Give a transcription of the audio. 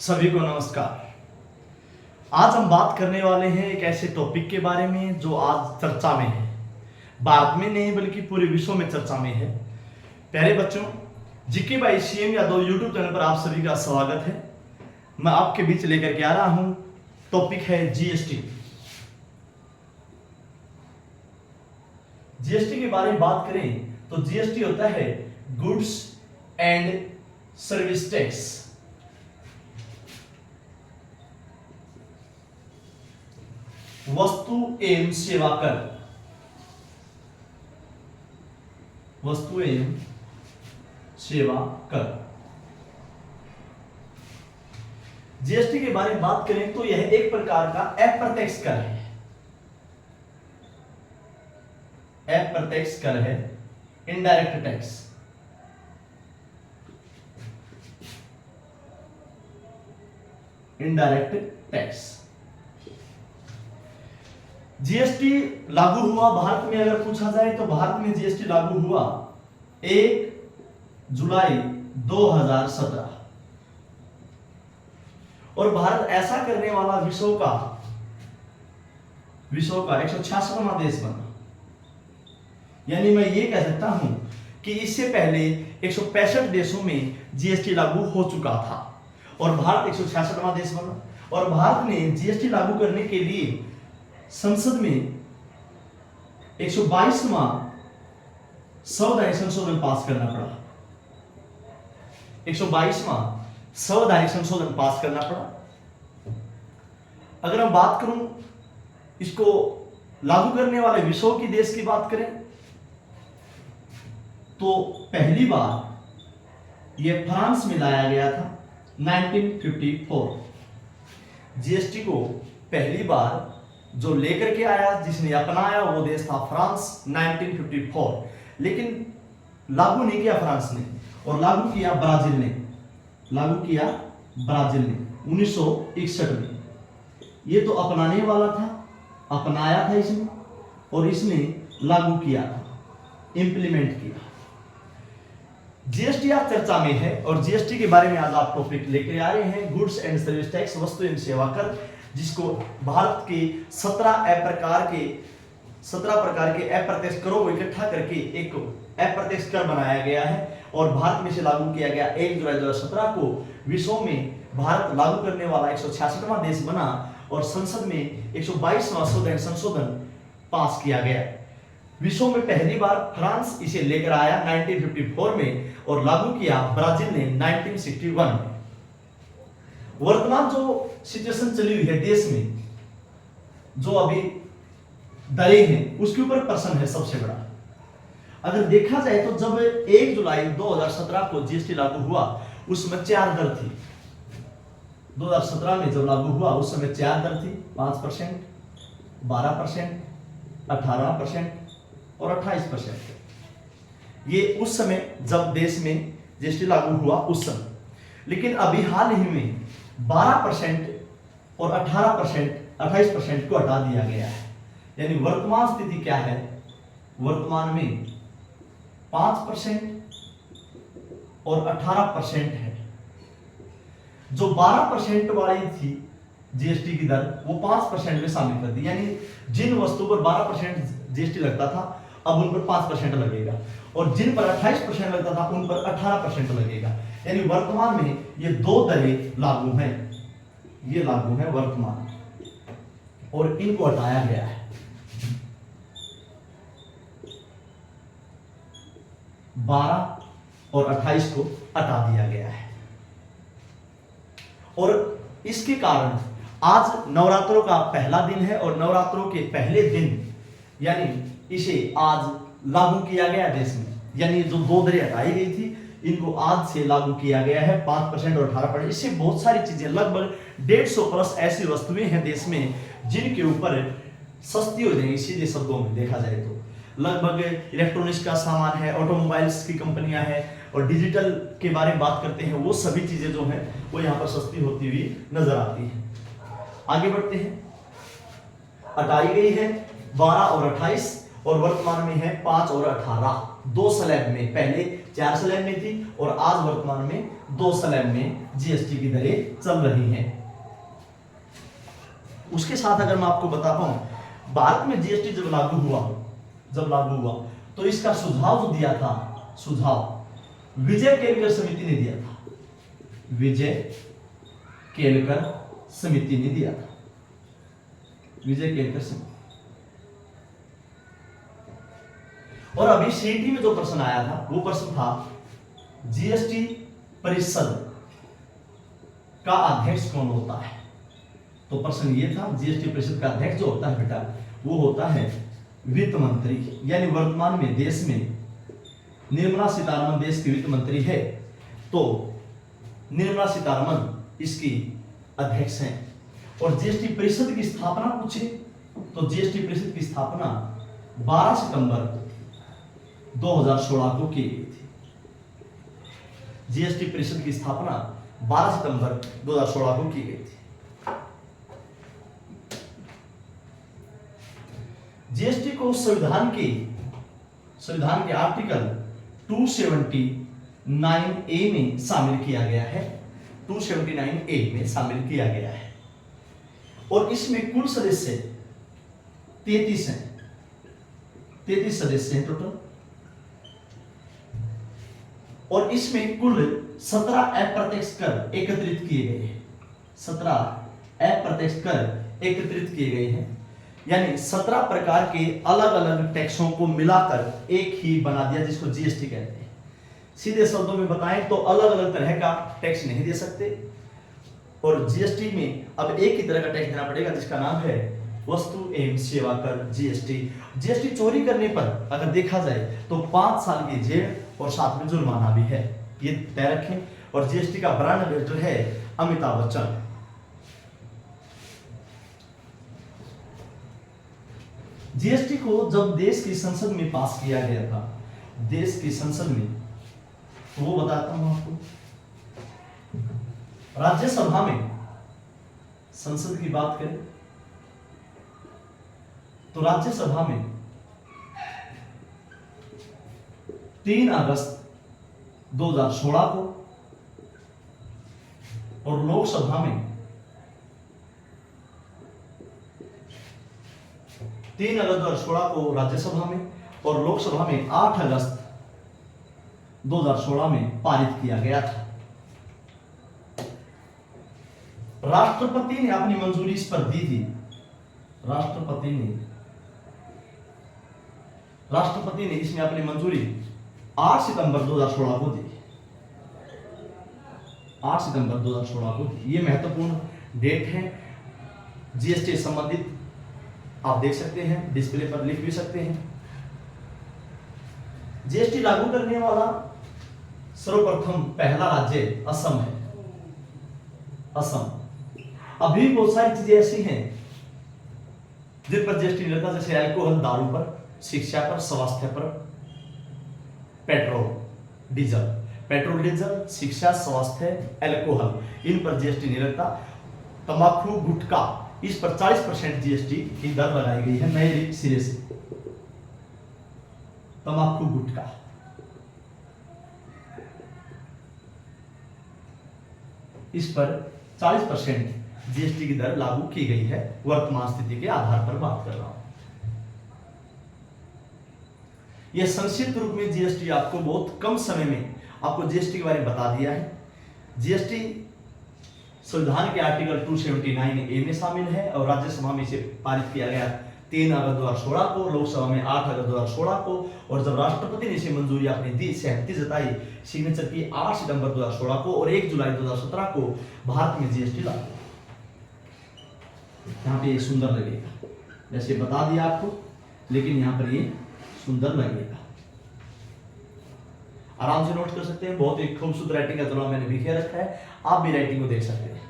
सभी को नमस्कार। आज हम बात करने वाले हैं एक ऐसे टॉपिक के बारे में जो आज चर्चा में है, भारत में नहीं बल्कि पूरे विश्व में चर्चा में है। प्यारे बच्चों, GK by CM Yadav YouTube channel पर आप सभी का स्वागत है। मैं आपके बीच लेकर के आ रहा हूं, टॉपिक है जीएसटी। जीएसटी के बारे में बात करें तो जीएसटी होता है गुड्स एंड सर्विस टैक्स। वस्तु एवं सेवा कर, वस्तु एवं सेवा कर। जीएसटी के बारे में बात करें तो यह एक प्रकार का अप्रत्यक्ष कर है। अप्रत्यक्ष कर है, indirect tax. Indirect tax. GST लागू हुआ भारत में, अगर पूछा जाए तो भारत में जीएसटी लागू हुआ 1 जुलाई 2017 और भारत ऐसा करने वाला विश्व का 166वां देश बना। यानी मैं ये कह सकता हूं कि इससे पहले 165 देशों में जीएसटी लागू हो चुका था और भारत 166वां देश बना। और भारत ने जीएसटी लागू करने के लिए संसद में 122वां संवैधानिक संशोधन पास करना पड़ा। 122वां संवैधानिक संशोधन पास करना पड़ा। अगर हम बात करूं इसको लागू करने वाले विश्व की देश की बात करें तो पहली बार यह फ्रांस में लाया गया था 1954। जीएसटी को पहली बार जो लेकर के आया, जिसने अपनाया, वो देश था फ्रांस 1954। लेकिन लागू नहीं किया फ्रांस ने, और लागू किया ब्राजील ने। 1961 में। ये तो अपनाने वाला था, अपनाया था इसने, और इसने लागू किया था, इंप्लीमेंट किया। जीएसटी आज चर्चा में है और जीएसटी के बारे में आज आप टॉपिक लेकर आ रहे हैं, गुड्स एंड सर्विस टैक्स, वस्तु एवं सेवा कर, जिसको भारत के 17 प्रकार के अप्रत्यक्ष करों को इकट्ठा करके एक अप्रत्यक्ष कर बनाया गया है और भारत में से लागू किया गया 1 जुलाई 2017 को। विश्व में भारत लागू करने वाला 166वां देश बना और संसद में 122वां संशोधन पास किया गया। विश्व में पहली बार फ्रांस इसे लेकर आया 1954 में और लागू किया ब्राजील ने 1961 में। वर्तमान जो सिचुएशन चली हुई है देश में, जो अभी दरें हैं, उसके ऊपर प्रश्न है सबसे बड़ा। अगर देखा जाए तो जब 1 जुलाई 2017 को जीएसटी लागू हुआ, उसमें 4 दर थी। 2017 में जब लागू हुआ उस समय 4 दर थी, 5%, 12%, 18% और 28%। ये उस समय जब देश में जीएसटी लागू हुआ उस समय। लेकिन अभी हाल ही में 12% और 28% को हटा दिया गया है। यानी वर्तमान स्थिति क्या है? वर्तमान में 5% और 18% है। जो 12% वाली थी जीएसटी की दर, वो 5% में शामिल कर दी। यानी जिन वस्तुओं पर 12% जीएसटी लगता था, अब उन पर 5% लगेगा, और जिन पर 28% लगता था उन पर 18% लगेगा। यानी वर्तमान में ये 2 दरें लागू हैं, ये लागू है वर्तमान, और इनको हटाया गया है। 12 और 28 को हटा दिया गया है। और इसके कारण आज नवरात्रों का पहला दिन है और नवरात्रों के पहले दिन यानी इसे आज लागू किया गया देश में। यानी जो 2 दरें हटाई गई थी, इनको आज से लागू किया गया है, 5% और 18%। इससे बहुत सारी चीजें, लगभग 150 प्लस ऐसी वस्तुएं हैं देश में जिनके ऊपर सस्ती हो जाएंगी। सीधे शब्दों में देखा जाए तो लगभग इलेक्ट्रॉनिक्स का सामान है, ऑटोमोबाइल्स की कंपनियां हैं, और डिजिटल के बारे में बात करते हैं, वो सभी चीजें जो हैं वो यहाँ पर सस्ती होती हुई नजर आती हैं। आगे बढ़ते हैं। हटाई गई है 12 और 28 और वर्तमान में है 5 और 18 2 स्लैब में, पहले 4 स्लैब में थी और आज वर्तमान में 2 स्लैब में जीएसटी की दरें चल रही हैं। उसके साथ अगर मैं आपको बताता हूं, भारत में जीएसटी जब लागू हुआ तो इसका सुझाव जो दिया था, सुझाव विजय केलकर समिति ने दिया था, विजय केलकर समिति ने दिया था, विजय केलकर समिति। और अभी सीईटी में जो प्रश्न आया था वो प्रश्न था जीएसटी परिषद का अध्यक्ष कौन होता है। तो प्रश्न ये था, जीएसटी परिषद का अध्यक्ष जो होता है बेटा वो होता है वित्त मंत्री, यानी वर्तमान में देश में निर्मला सीतारमण देश की वित्त मंत्री है, तो निर्मला सीतारमण इसकी अध्यक्ष हैं। और जीएसटी परिषद की स्थापना पूछे तो जीएसटी परिषद की स्थापना 12 सितंबर 2016 को की गई थी। जीएसटी परिषद की स्थापना 12 सितंबर 2016 को की गई थी। जीएसटी को संविधान के आर्टिकल 279A में शामिल किया गया है, 279A में शामिल किया गया है। और इसमें कुल सदस्य 33 हैं, 33 सदस्य हैं टोटल। और इसमें कुल 17 अप्रत्यक्ष कर एकत्रित किए गए हैं, 17 अप्रत्यक्ष कर एकत्रित किए गए हैं, यानी 17 प्रकार के अलग अलग टैक्सों को मिलाकर एक ही बना दिया, जिसको जीएसटी कहते हैं। सीधे शब्दों में बताएं तो अलग अलग तरह का टैक्स नहीं दे सकते, और जीएसटी में अब एक ही तरह का टैक्स देना पड़ेगा, जिसका नाम है वस्तु एवं सेवा कर, जीएसटी। जीएसटी चोरी करने पर अगर देखा जाए तो 5 साल की जेल और साथ में जुर्माना भी है, ये तय रखें। और जीएसटी का ब्रांड एम्बेसडर है अमिताभ बच्चन। जीएसटी को जब देश की संसद में पास किया गया था, देश की संसद में, तो वो बताता हूं आपको। राज्यसभा में, संसद की बात करें तो राज्यसभा में 3 अगस्त 2016 को, और लोकसभा में 3 अगस्त 2016 को राज्यसभा में, और लोकसभा में 8 अगस्त 2016 में पारित किया गया था। राष्ट्रपति ने अपनी मंजूरी इस पर दी थी, राष्ट्रपति ने इसमें अपनी मंजूरी 8 सितंबर 2016 को दी, 8 सितंबर 2016 को दी। ये महत्वपूर्ण डेट है जीएसटी संबंधित, आप देख सकते हैं, डिस्प्ले पर लिख भी सकते हैं। जीएसटी लागू करने वाला सर्वप्रथम पहला राज्य असम है, असम। अभी बहुत सारी चीजें ऐसी हैं जिन पर जीएसटी नहीं लगता, जैसे अल्कोहल, दारू पर, शिक्षा पर, स्वास्थ्य पर, पेट्रोल डीजल, शिक्षा, स्वास्थ्य, अल्कोहल, इन पर जीएसटी नहीं लगता। तंबाकू, गुटखा, इस पर 40% जीएसटी की दर लगाई गई है नए सिरे से। तंबाकू, गुटखा, इस पर 40% जीएसटी की दर लागू की गई है, वर्तमान स्थिति के आधार पर बात कर रहा हूं। यह संक्षिप्त रूप में जीएसटी आपको बहुत कम समय में आपको जीएसटी के बारे में बता दिया है। जीएसटी संविधान के आर्टिकल 279A में शामिल है, और राज्यसभा में इसे पारित किया गया 3 अगस्त 2016 को, लोकसभा में 8 अगस्त 2016 को, और जब राष्ट्रपति ने इसे मंजूरी आपने दी, सहमति जताई, सिग्नेचर की 8 सितंबर 2016 को, और 1 जुलाई 2017 को भारत में जीएसटी लागू। यहाँ पे ये सुंदर लगेगा, जैसे बता दिया आपको, लेकिन यहाँ पर ये सुंदर लगेगा, आराम से नोट कर सकते हैं। बहुत ही खूबसूरत राइटिंग का तरीका मैंने लिख रखा है, आप भी राइटिंग को देख सकते हैं।